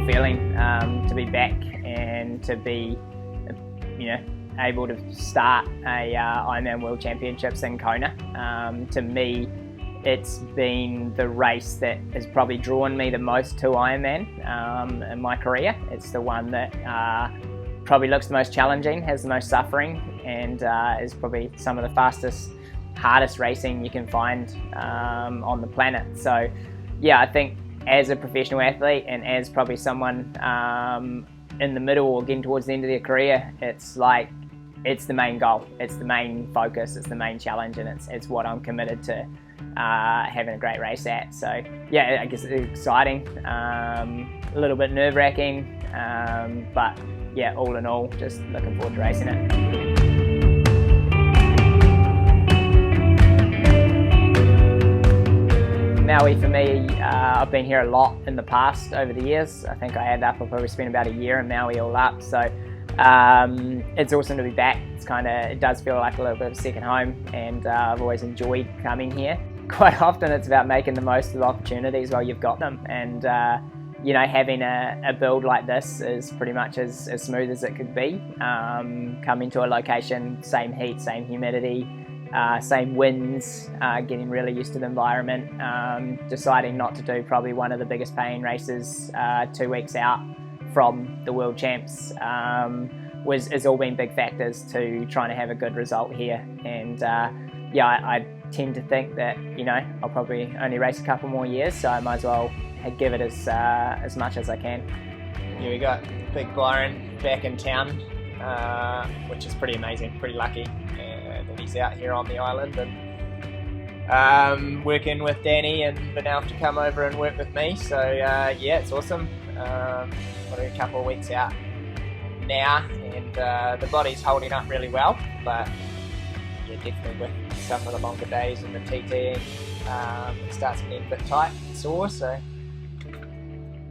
wonderful feeling to be back and to be, able to start a Ironman World Championships in Kona. To me, it's been the race that has probably drawn me the most to Ironman in my career. It's the one that probably looks the most challenging, has the most suffering, and is probably some of the fastest, hardest racing you can find on the planet. So yeah, I think as a professional athlete and as probably someone in the middle or getting towards the end of their career, it's the main goal, it's the main focus, it's the main challenge, and it's what I'm committed to having a great race at. So yeah, I guess it's exciting, a little bit nerve-wracking, but yeah, all in all, just looking forward to racing it. Maui for me, I've been here a lot in the past over the years. I think I added up, I've probably spent about a year in Maui all up. So it's awesome to be back. It does feel like a little bit of a second home, and I've always enjoyed coming here. Quite often it's about making the most of the opportunities while you've got them, and having a build like this is pretty much as smooth as it could be. Coming to a location, same heat, same humidity, same winds, getting really used to the environment, deciding not to do probably one of the biggest paying races 2 weeks out from the World Champs has all been big factors to trying to have a good result here. And I tend to think that I'll probably only race a couple more years, so I might as well give it as much as I can. Here we got Big Byron back in town, which is pretty amazing, pretty lucky that he's out here on the island and working with Danny and been able to come over and work with me. So yeah, it's awesome. Got a couple of weeks out now, and the body's holding up really well, but yeah, definitely with some of the longer days and the TTing, it starts getting a bit tight and sore, so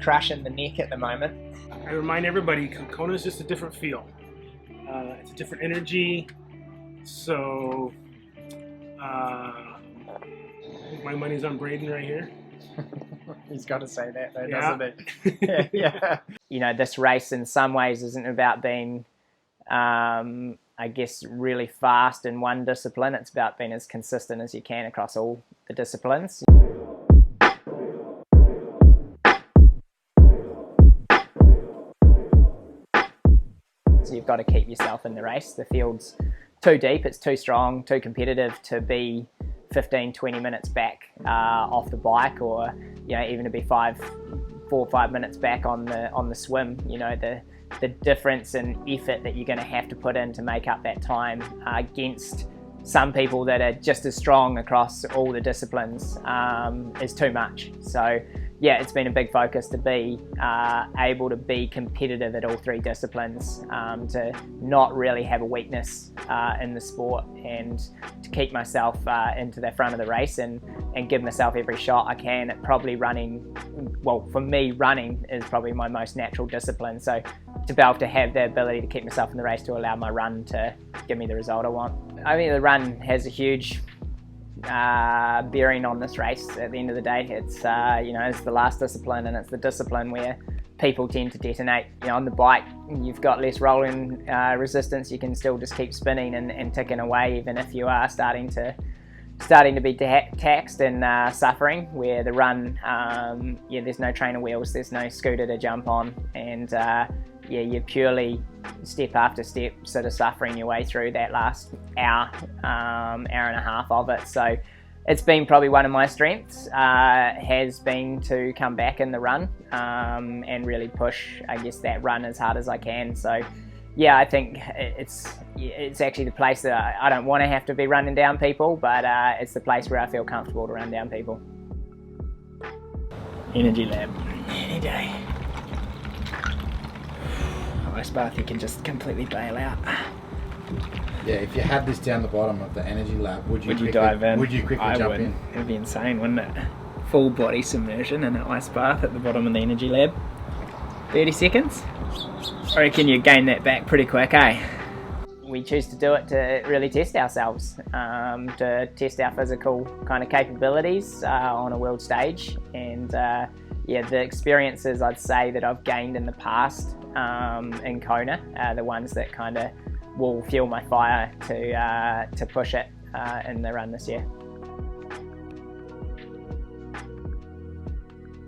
crushing the neck at the moment. I remind everybody, Kona is just a different feel. It's a different energy, so I think my money's on Braden right here. He's got to say that though, yeah. Doesn't it? Yeah. This race in some ways isn't about being, I guess, really fast in one discipline. It's about being as consistent as you can across all the disciplines. So you've got to keep yourself in the race. The field's too deep, it's too strong, too competitive to be 15-20 minutes back off the bike, or even to be 4 or 5 minutes back on the swim. The difference in effort that you're going to have to put in to make up that time against some people that are just as strong across all the disciplines is too much. So yeah, it's been a big focus to be able to be competitive at all three disciplines, to not really have a weakness in the sport, and to keep myself into the front of the race and give myself every shot I can at probably running. Well, for me, running is probably my most natural discipline. So to be able to have the ability to keep myself in the race to allow my run to give me the result I want. I think the run has a huge bearing on this race. At the end of the day, it's it's the last discipline, and it's the discipline where people tend to detonate. On the bike, you've got less rolling resistance. You can still just keep spinning and ticking away, even if you are starting to be taxed and suffering. Where the run, there's no trainer wheels, there's no scooter to jump on, and you're purely step after step sort of suffering your way through that last hour and a half of it. So it's been probably one of my strengths, has been to come back in the run and really push, I guess, that run as hard as I can. So yeah, I think it's actually the place that I don't want to have to be running down people, but it's the place where I feel comfortable to run down people. Energy lab, any day. Ice bath, you can just completely bail out. Yeah, if you had this down the bottom of the energy lab, would you dive in? Would you quickly jump in? It would be insane, wouldn't it? Full body submersion in an ice bath at the bottom of the energy lab. 30 seconds? I reckon you gain that back pretty quick, eh? We choose to do it to really test ourselves, to test our physical kind of capabilities on a world stage, and yeah, the experiences I'd say that I've gained in the past in Kona are the ones that kind of will fuel my fire to push it in the run this year.